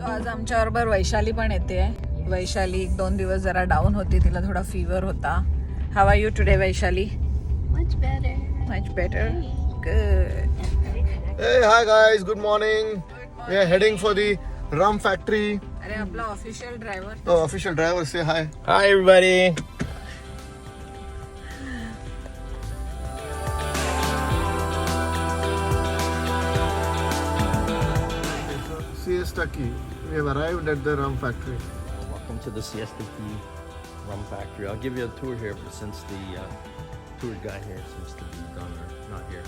आज आमच्याबरोबर वैशाली पण येते. वैशाली 1-2 दिवस जरा डाऊन होती, तिला थोडा फीवर होता. How are you today Vaishali? Much better. Much better. Good. Hey, hi guys, good morning. We are heading for the rum factory. अरे आपला official driver. Oh, official driver, say hi. Hi everybody. Siesta Key. We have arrived at the rum factory. Welcome to the Siesta Key Rum Factory. I'll give you a tour here, but since the tour guy here seems to be done or not here.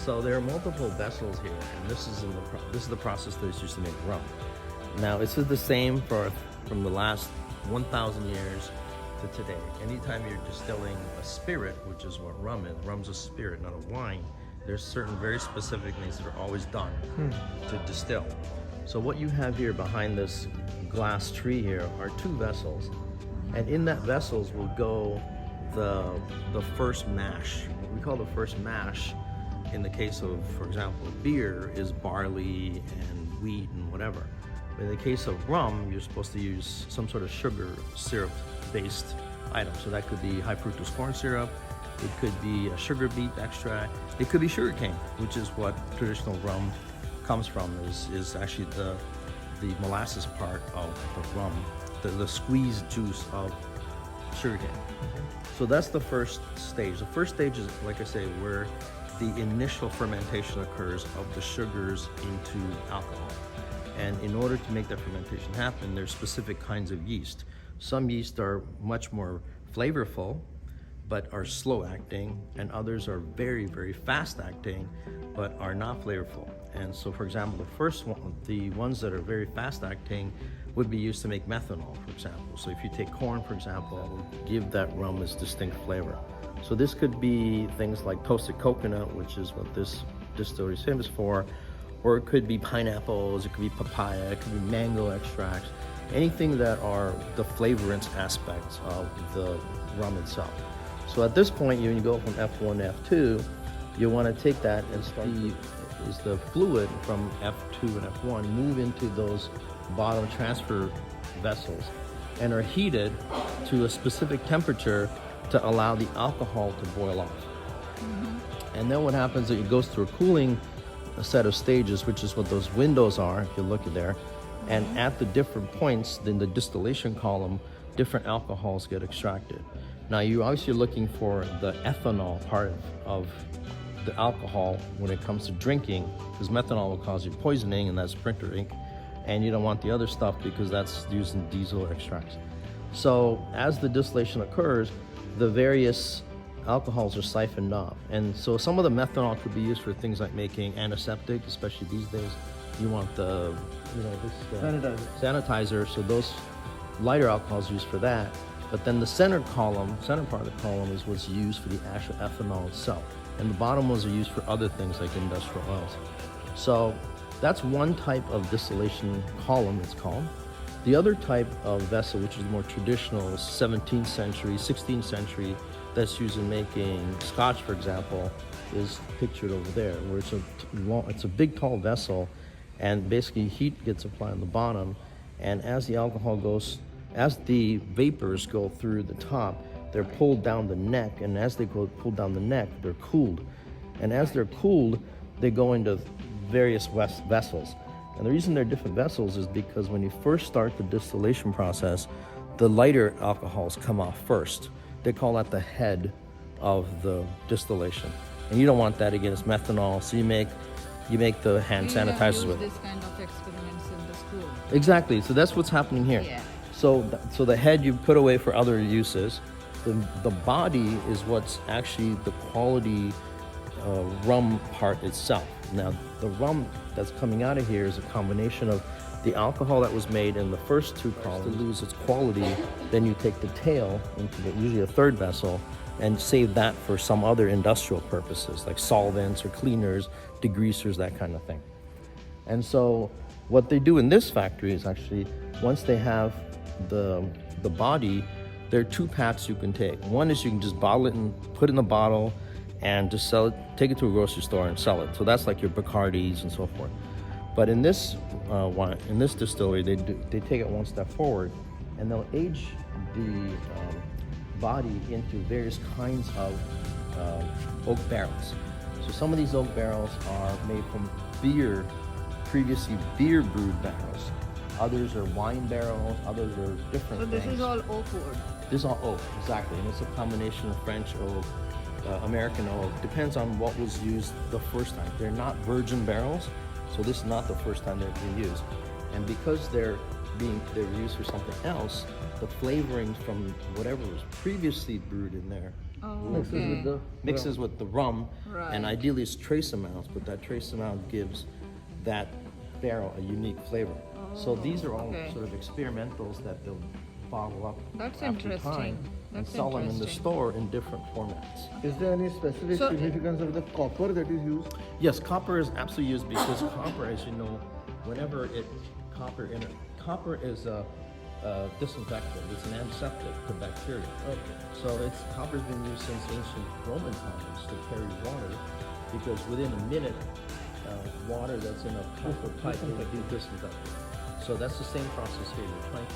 So there are multiple vessels here, and this is the process that is used to make rum. Now this is the same from the last 1,000 years to today. Anytime you're distilling a spirit, which is what rum is, rum's a spirit, not a wine. There's certain very specific things that are always done to distill. So what you have here behind this glass tree here are 2 vessels, and in that vessels will go the first mash. What we call the first mash in the case of, for example, beer is barley and wheat and whatever. But in the case of rum, you're supposed to use some sort of sugar syrup based item. So that could be high fructose corn syrup, it could be a sugar beet extract, it could be sugarcane, which is what traditional rum comes from, is actually the molasses part of the rum, the squeezed juice of sugarcane. So that's the first stage. The first stage is, like I say, where the initial fermentation occurs of the sugars into alcohol. And in order to make that fermentation happen, there's specific kinds of yeast. Some yeast are much more flavorful, but are slow acting, and others are very, very fast acting, but are not flavorful. And so, for example, the ones that are very fast acting would be used to make methanol, for example. So if you take corn, for example, it will give that rum its distinct flavor. So this could be things like toasted coconut, which is what this distillery is famous for, or it could be pineapples, it could be papaya, it could be mango extracts, anything that are the flavorance aspects of the rum itself. So at this point, when you go from F1 to F2, you want to take that and the fluid from F2 and F1 move into those bottom transfer vessels and are heated to a specific temperature to allow the alcohol to boil off. And then what happens is it goes through a cooling set of stages, which is what those windows are, if you look at there. And at the different points in the distillation column, different alcohols get extracted. Now you're obviously looking for the ethanol part of the alcohol when it comes to drinking, because methanol will cause you poisoning, and that's printer ink, and you don't want the other stuff because that's used in diesel extracts. So as the distillation occurs, the various alcohols are siphoned off, and so some of the methanol could be used for things like making antiseptic, especially these days. You want the sanitizer, so those lighter alcohols used for that. But then the center part of the column is what's used for the actual ethanol itself. And the bottom ones are used for other things like industrial oils. So that's one type of distillation column, it's called. The other type of vessel, which is more traditional, 17th century, 16th century, that's used in making scotch, for example, is pictured over there, where it's a big, tall vessel, and basically heat gets applied on the bottom, and as the vapors go through the top, they're pulled down the neck, and as they go pulled down the neck, they're cooled. And as they're cooled, they go into various vessels. And the reason they're different vessels is because when you first start the distillation process, the lighter alcohols come off first. They call that the head of the distillation. And you don't want that, again, it's methanol, so you make the hand sanitizers with it. This kind of experiments in the school. Exactly, so that's what's happening here. Yeah. So the head you put away for other uses. The body is what's actually the quality rum part itself. Now, the rum that's coming out of here is a combination of the alcohol that was made in the first 2 columns. To lose its quality, then you take the tail into usually a 3rd vessel and save that for some other industrial purposes, like solvents or cleaners, degreasers, that kind of thing. And so what they do in this factory is actually, once they have the body, there are 2 paths you can take. One is you can just bottle it and put it in a bottle and just sell it, take it to a grocery store and sell it. So that's like your Bacardis and so forth. But in this wine, in this distillery, they take it one step forward, and they'll age the body into various kinds of oak barrels. So some of these oak barrels are made from previously beer brewed barrels. Others are wine barrels. Others are different. So this things. is all oak wood. This is all oak, exactly, and it's a combination of French oak, American oak. Depends on what was used the first time. They're not virgin barrels, so this is not the first time they're being used. And because they're used for something else, the flavorings from whatever was previously brewed in there mixes with the rum, and ideally it's trace amounts, but that trace amount gives that barrel a unique flavor. So these are all sort of experimentals that they'll bottle up after time and sell them in the store in different formats. Is there any specific significance of the copper that is used? Yes, copper is absolutely used because copper, as you know, copper is a disinfectant. It's an antiseptic to bacteria. Okay. So copper's been used since ancient Roman times to carry water, because within a minute, water that's in a copper pipe will be disinfected. So that's the same process here. You're trying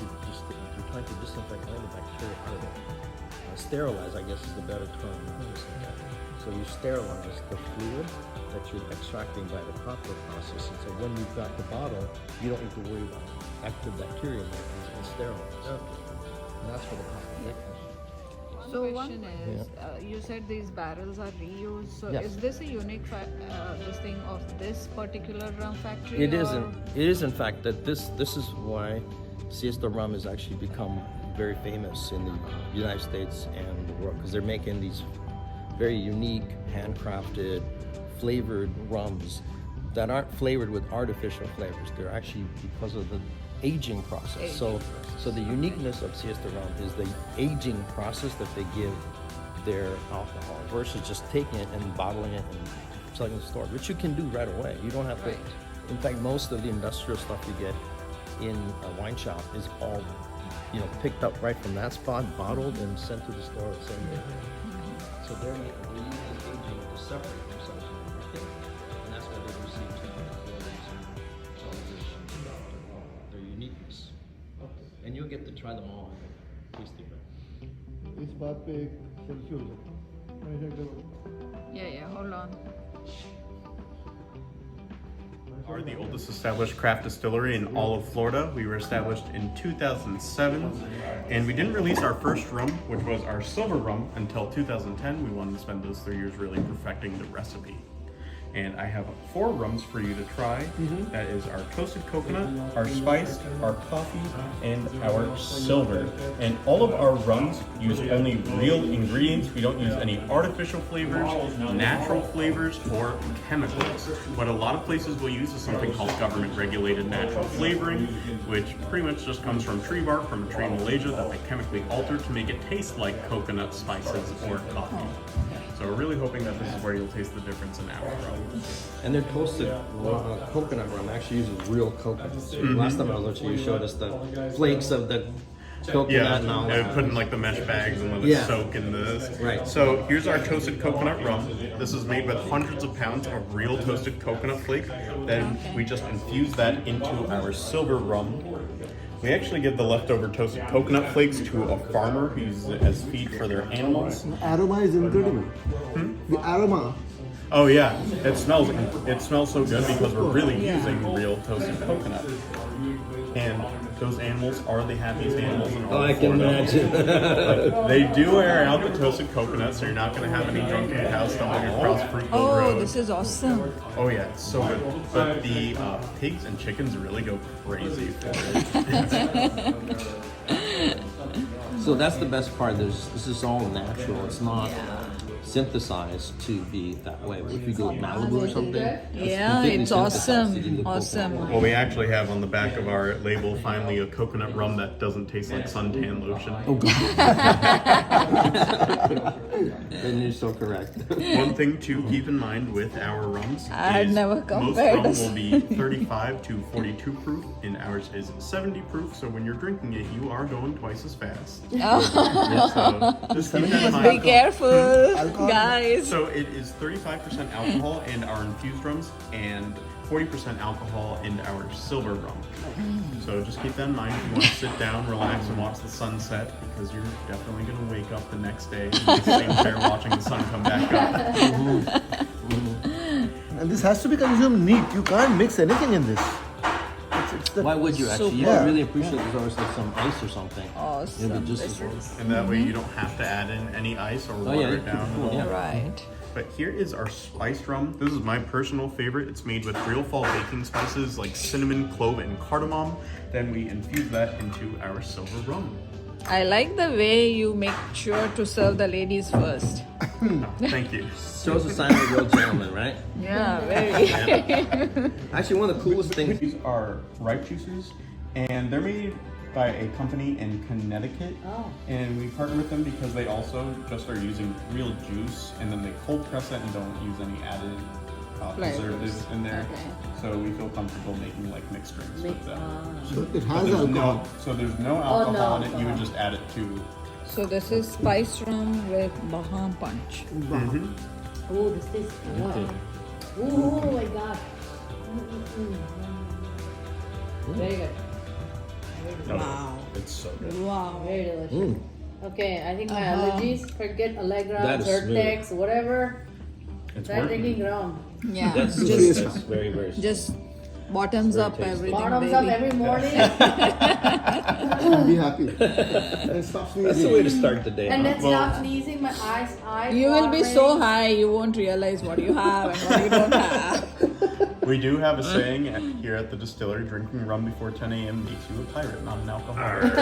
to disinfect all the bacteria out of it. Sterilize, I guess, is the better term. So you sterilize the fluid that you're extracting by the copper process. And so when you've got the bottle, you don't need to worry about active bacteria in there. It's sterilized. And that's for the copper thickness. So one question is, you said these barrels are reused. So is this a unique this thing of this particular rum factory? It isn't. It is in fact that this is why Siesta Rum has actually become very famous in the United States and the world, because they're making these very unique, handcrafted, flavored rums that aren't flavored with artificial flavors. They're actually because of the aging process. So the uniqueness of Siesta Rum is the aging process that they give their alcohol versus just taking it and bottling it and selling it in the store, which you can do right away. You don't have to. In fact, most of the industrial stuff you get in a wine shop is all, picked up right from that spot, bottled and sent to the store the same day. So they're using aging to separate themselves from the market, and that's why they receive technical flavors and celebration their uniqueness. And you'll get to try them all in the tasting room. इस बात पे एक selfie हो जाए. Yeah, hold on. We are the oldest established craft distillery in all of Florida. We were established in 2007, and we didn't release our first rum, which was our silver rum, until 2010. We wanted to spend those 3 years really perfecting the recipe. And I have 4 rums for you to try. That is our toasted coconut, our spiced, our coffee, and our silver. And all of our rums use only real ingredients. We don't use any artificial flavors, natural flavors, or chemicals. What a lot of places will use is something called government-regulated natural flavoring, which pretty much just comes from tree bark from a tree in Malaysia that they chemically alter to make it taste like coconut spices or coffee. So we're really hoping that this is where you'll taste the difference in our rum. And their toasted coconut rum actually uses real coconut. Last time I was with you showed us the flakes of the coconut and all that. Put in like the mesh bags and let it soak in this. Right. So here's our toasted coconut rum. This is made with hundreds of pounds of real toasted coconut flake. Then we just infuse that into our silver rum. We actually give the leftover toasted coconut flakes to a farmer who uses it as feed for their animals. The aroma is incredible. The aroma. Oh yeah, it smells so good because we're really using real toasted coconut. And those animals are the happiest animals in all of Florida. Imagine. They do air out the toasted coconut, so you're not going to have any drunken cows stumbling across Fruitville Road. This is awesome. Oh yeah, it's so good. But the pigs and chickens really go crazy for it. So that's the best part. This is all natural. It's not synthesized to be that way. If you go Malibu or something, It's awesome. Awesome. Well, we actually have on the back of our label finally a coconut rum that doesn't taste like suntan lotion. Oh god. Then you're so correct. One thing to keep in mind with our rums I'd is never most compared rum this. will be 35 to 42 proof, and ours is 70 proof. So when you're drinking it, you are going twice as fast. So just keep that in Be mind. careful. Guys. So it is 35% alcohol in our infused rums and 40% alcohol in our silver rum. So just keep that in mind if you want to sit down, relax, and watch the sunset, because you're definitely going to wake up the next day in the same chair watching the sun come back up. And this has to be consumed neat. You can't mix anything in this. It's the Why would you actually? You Super. would really appreciate if there was like some ice or something. Awesome. It would just as This well. is And that way you don't have to add in any ice or water yeah, it down at all. yeah. right. But here is our spiced rum. This is my personal favorite. It's made with real fall baking spices like cinnamon, clove, and cardamom. Then we infuse that into our silver rum. I like the way you make sure to serve the ladies first. Oh, thank you. Shows a sign of a real gentleman, right? Yeah, very. Actually, one of the coolest things. These are ripe juices, and they're made by a company in Connecticut. And we partner with them because they also just are using real juice, and then they cold press it and don't use any added preservatives in there. Okay. So we feel comfortable making like mixed drinks with them. So it But has there's alcohol. there's no alcohol in it. You would just add it to. So this is spice rum with Baham punch. Oh, this tastes good. Oh my god. Very good. Wow. It's so good. Wow. Very delicious. Okay, I think my allergies, forget Allegra, That is Zyrtex, whatever. It's Try working. drinking rum. Yeah. That's just very, very. just bottoms up tasty. everything, Bottoms baby. up every morning. Be happy. And stop That's the way to sneezing. start the day. And huh? then stop sneezing, my eyes. You will be so watering. high, you won't realize what you have and what you don't have. We do have a saying here at the distillery: drinking rum before 10 a.m. makes you a pirate, not an alcoholic.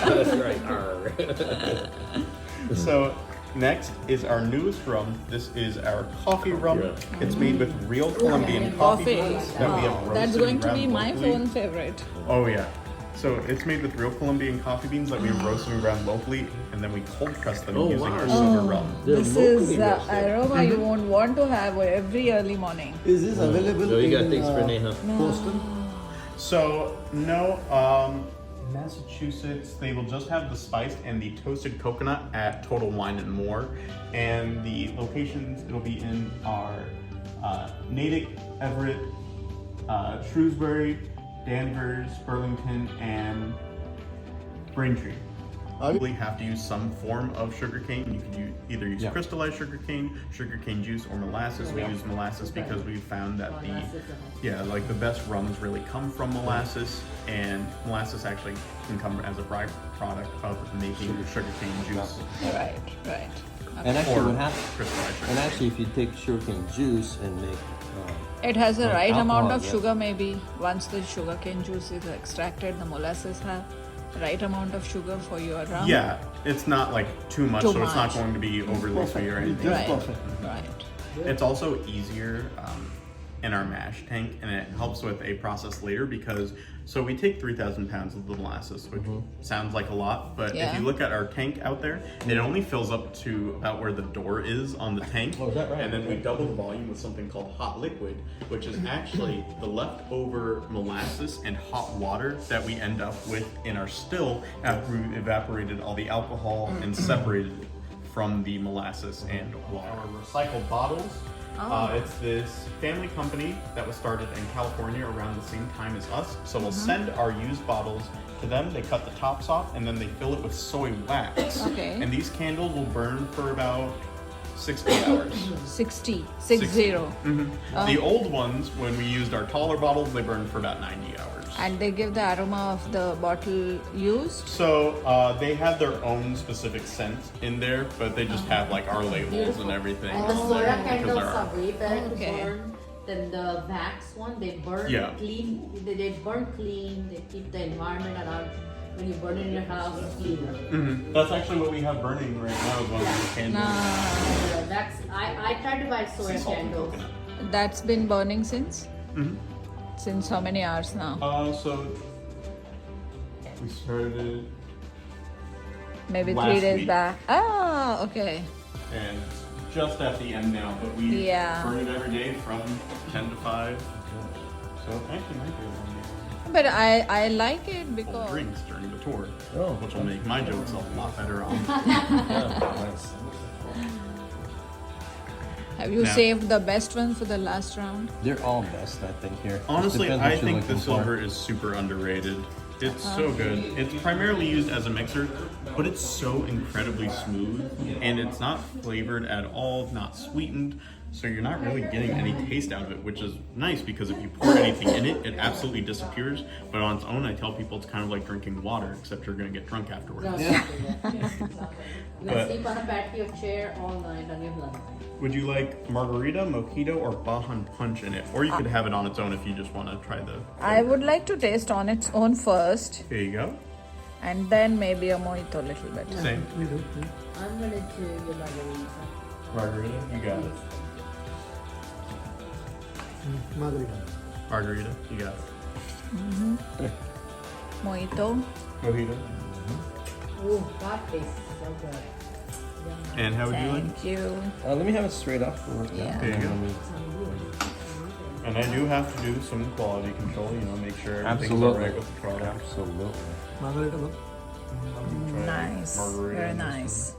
That's right. Arr. So next is our newest rum. This is our coffee rum. Yeah. It's made with real Colombian coffee Coffee. beans that we have Wow. roasted That's going and to be ground my locally. phone favorite. Oh yeah. So it's made with real Colombian coffee beans that we roast and ground locally, and then we cold press them Oh, using wow. our silver rum. They're This locally is roasted. aroma you won't want to have every early morning. Is this available So you got in things for Neha. Boston? So no, Massachusetts, they will just have the spiced and the toasted coconut at Total Wine and More, and the locations it'll be in our Natick, Everett, Shrewsbury, Danvers, Burlington, and Braintree. Probably have to use some form of sugarcane. You could either use crystallized sugarcane juice, or molasses. We use molasses because we found that like the best rums really come from molasses, and molasses actually can come as a byproduct of making sugarcane juice. Right, right. And actually, Or what happens? crystallized sugar. And actually, if you take sugarcane juice and make It has a Oh, right amount of alcohol, yeah. sugar maybe. Once the sugarcane juice is extracted, the molasses have right amount of sugar for your rum. Yeah, it's not like too much, Too so it's not much. going to be overly sweet or anything. Just Right, perfect. right. It's also easier in our mash tank, and it helps with a process later because we take 3,000 pounds of the molasses, which sounds like a lot, but Yeah. if you look at our tank out there, it only fills up to about where the door is on the tank. Oh, is that right? And then we double the volume with something called hot liquid, which is actually the leftover molasses and hot water that we end up with in our still after we've evaporated all the alcohol and separated it from the molasses and water. Our recycled bottles. It's this family company that was started in California around the same time as us. So we'll send our used bottles to them. They cut the tops off and then they fill it with soy wax. Okay. And these candles will burn for about 60 hours. 60. Mhm. The old ones, when we used our taller bottles, they burned for about 90 hours. And they give the aroma of the bottle used. So they have their own specific scent in there, but they just have like our labels and everything. And the on soda there because candles they're are way better to Okay. burn than the wax one. They burn Yeah. clean. They burn clean. They keep the environment around. When you burn it in your house, it's cleaner. That's actually what we have burning right now is one of these candles. Yeah, that's I tried to buy Sea soya salt and candles. coconut. That's been burning since? Since how many hours now? So we started Maybe last 3 days week. back. Ah, okay. and it's just at the end now, but we Yeah. burn it every day from 10 to 5. So it actually might be a rum beer. But I like it Cold because drinks during the tour, Oh. which will make my jokes a lot better on. Yeah, nice. have you Now- saved the best one for the last round? They're all best, I think, here. Just Honestly, depends what I you're think the looking for. silver is super underrated. It's so good. It's primarily used as a mixer, but it's so incredibly smooth, and it's not flavored at all, not sweetened, so you're not really getting any taste out of it, which is nice because if you pour anything in it, it absolutely disappears. But on its own, I tell people it's kind of like drinking water, except you're going to get drunk afterwards. Let's sleep on a patio chair all night on your blanket. Would you like margarita, mojito, or Bajan punch in it? Or you could have it on its own if you just want to try the... I would like to taste on its own first, Here you go. and then maybe a mojito a little bit. Same. I'm gonna do your margarita. Margarita, you got it. Margarita. Margarita, you got it. Mojito. Mojito. Ooh, that tastes so good. Yum. And how would you like it? Thank you. Let me have it straight up. Yeah. There you go. Let me- And I do have to do some quality control, make sure everything's Absolutely. alright with the product. Absolutely. Margarita, no? Try Nice. margarita Very in this nice.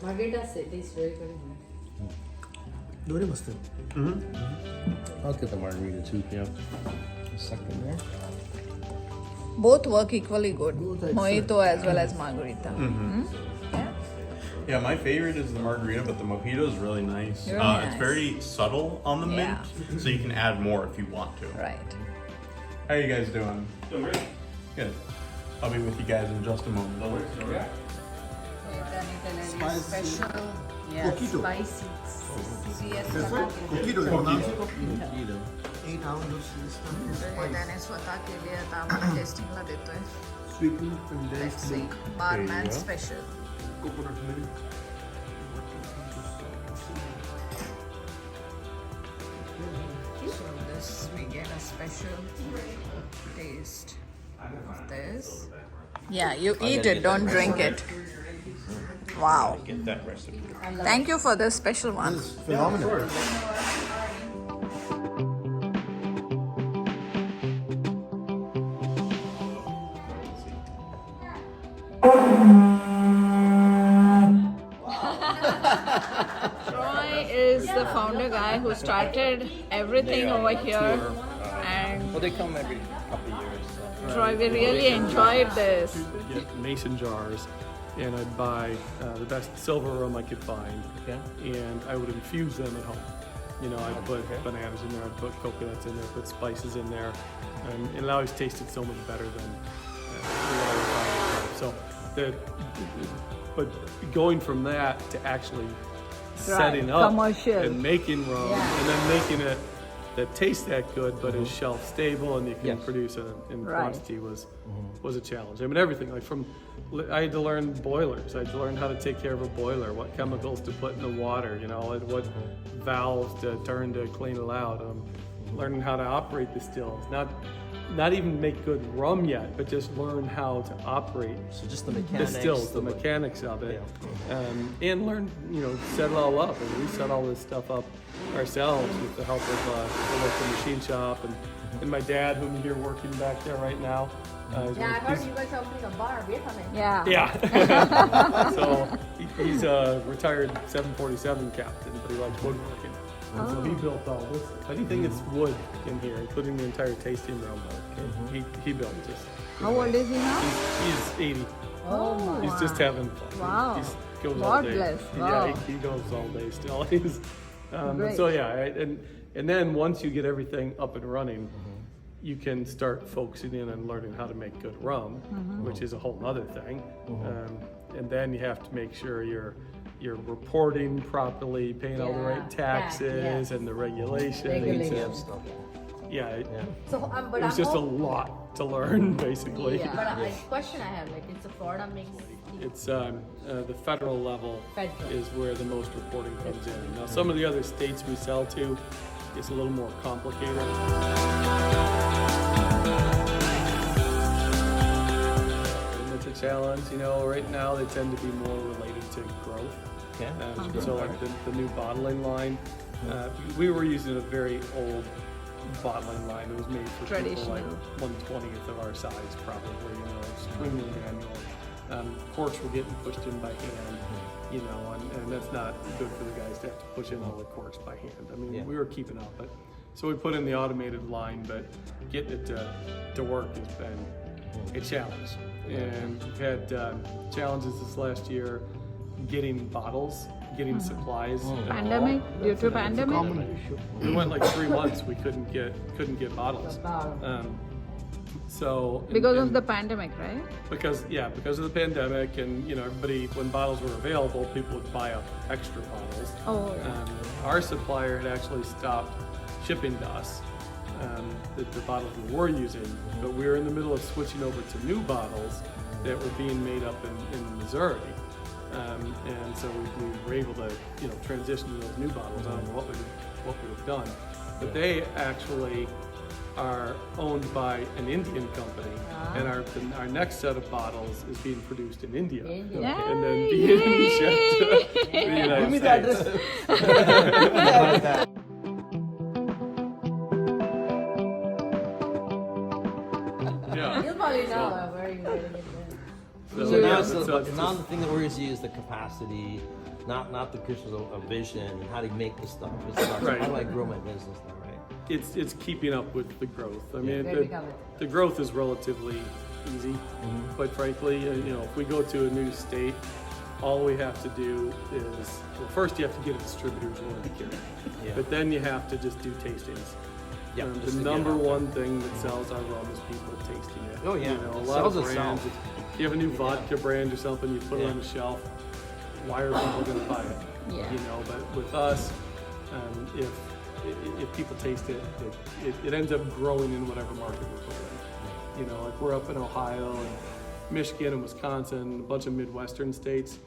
Margarita tastes very good. दोनों मस्त है. I'll get the margarita too, if you have a second there. Both work equally good. Both excellent. Mojito as well as margarita. Hmm? Yeah. Yeah, my favorite is the margarita, but the mojito is really nice. Very It's nice. very subtle on the Yeah. mint, so you can add more if you want to. Right. How you guys doing? Doing great. Good. I'll be with you guys in just a moment. Special. Coquito. Spicy. That's right. Coquito. Mojito. 8 hours of system. त्याने स्वतः केली आता आम्हाला टेस्टिंगला देतोय. Sweetened condensed Let's see. milk, Barman go. special. coconut milk. So this we get a special taste of this. Yeah, you eat it, don't drink it. Wow. Get that recipe. Thank you for this special one. It's phenomenal. Troy is the founder guy who started everything over here, and Well, they come every couple of years. So. Troy, we really enjoyed this. Get mason jars, and I'd buy the best silver rum I could find, Okay. and I would infuse them at home. I'd put bananas in there, I'd put coconuts in there, put spices in there, and it always tasted so much better than what I would buy at home. So, but going from that to actually setting up commercial. and making rum, Yeah. and then making it that tastes that good, but is shelf stable and you can Yes. produce it in Right. quantity was a challenge. I mean, everything I had to learn boilers. I had to learn how to take care of a boiler, what chemicals to put in the water, and what valves to turn to clean it out. Learning how to operate the stills, not even make good rum yet, but just learn how to operate So just the the mechanics. stills, the mechanics of it, and learn, set it all up. And we set all this stuff up ourselves with the help of the local machine shop and my dad, whom you hear working back there right now. Yeah, I heard you guys are opening a bar. We're coming. Yeah. Yeah. So he's a retired 747 captain, but he likes woodworking. And so he built all this. Anything that's wood in here, including the entire tasting room, he built just. How old is he now? He's 80. Oh my. He's just having fun. Wow. He goes God all day. bless. Yeah, Wow. he goes all day still. He's, Great. so yeah, and then once you get everything up and running, you can start focusing in on learning how to make good rum, which is a whole other thing. And then you have to make sure you're reporting properly, paying all the Yeah, right taxes yes. and the regulations. Regulations. Yeah, So, but it was I'm just a hoping- lot to learn, basically. Yeah. But a question I have, like, it's a Florida mix. It's the federal level Federal. is where the most reporting comes in. Now, some of the other states we sell to, it's a little more complicated. And it's a challenge, right now they tend to be more related to growth. Okay. So like the new bottling line, we were using a very old bottling line. It was made for people Traditional. like 1/20th of our size, probably. You know, extremely manual. Corks were getting pushed in by hand. You know, and that's not good for the guys to have to push in all the corks by hand. I mean, we were keeping up, but so we put in the automated line, but getting it to work has been a challenge. And we've had challenges this last year getting bottles, getting supplies. Pandemic, due to pandemic. We went like 3 months. We couldn't get bottles. So Because and- of the pandemic, right? because of the pandemic, and you know, everybody, when bottles were available, people would buy up extra bottles. Oh, yeah. Our supplier had actually stopped shipping to us the bottles we were using, but we were in the middle of switching over to new bottles that were being made up in Missouri. And so we were able to, you know, transition to those new bottles. I don't know what we would have done, but they actually are owned by an Indian company, and our next set of bottles is being produced in India, and then being shipped to the United States. Yeah. You'll probably know where you're getting it. So now, it's now the thing that worries you is the capacity, not the questions of vision and how to make the stuff. It's about Right. how do I grow my business now, right? It's keeping up with the growth. I mean, Very common. the growth is relatively easy, quite frankly. You know, if we go to a new state, all we have to do is, well, first you have to get a distributor who's willing to carry it. Yeah. But then you have to just do tastings. Yeah, just The to get number out there. one thing that sells our rum is people tasting it. Oh, yeah. You know, a It lot of sells itself. brands. If you have a new vodka brand or something, you put it Yeah. on the shelf. Why are people going to buy it? Yeah. You know, but with us, if people taste it, it ends up growing in whatever market we're put in. You know, like we're up in Ohio and Michigan and Wisconsin, a bunch of Midwestern states.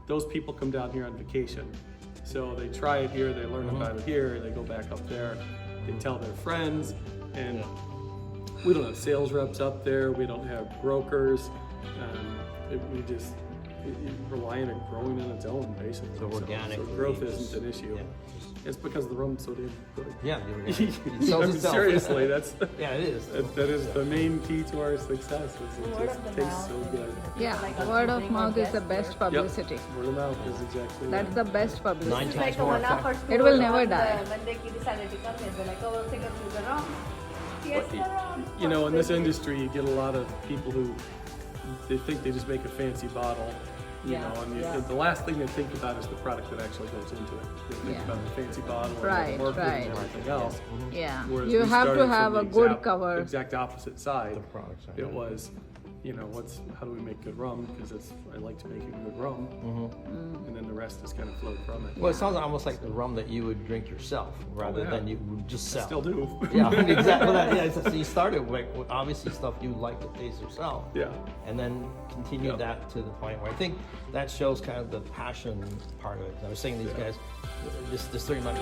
Those people come down here on vacation. So they try it here, they learn about it here, they go back up there, they tell their friends, and we don't have sales reps up there, we don't have brokers. We just rely on it growing on its own, basically. So organic. So growth isn't an issue. Yeah. It's because the rum's so damn good. Yeah, the I organic. It sells mean, itself. seriously, that's Yeah, it is. that is the main key to our success. Is it Word just of the tastes so mouth. good. Yeah, Like a word of bring mouth a is the guest best word. publicity. Word of mouth is exactly That's right. the best publicity. 9 It's times like a more one-off effective. or It will two never on die. When they decided to come here, they're like, oh, we'll take a few the rum. Yes, the rum. You know, in this industry, you get a lot of people who they think they just make a fancy bottle. You Yeah, know, and yeah. the last thing they think about is the product that actually goes into it. They think Yeah. about the fancy bottle and Right, the marketing right. and everything else. Yeah, Whereas you we have to started have from a the good exact- cover. Exact opposite side. The product side. It was, you know, how do we make good rum? Because I like to make good rum, and then the rest is kind of flowed from it. Well, it sounds almost like the rum that you would drink yourself rather yeah. than you would just I sell. still do. Yeah, exactly. So you started with obviously stuff you like to taste yourself. Yeah. And then continue Yeah. that to the point where I think that shows kind of the passion part of it. I was saying these guys, this 30 might be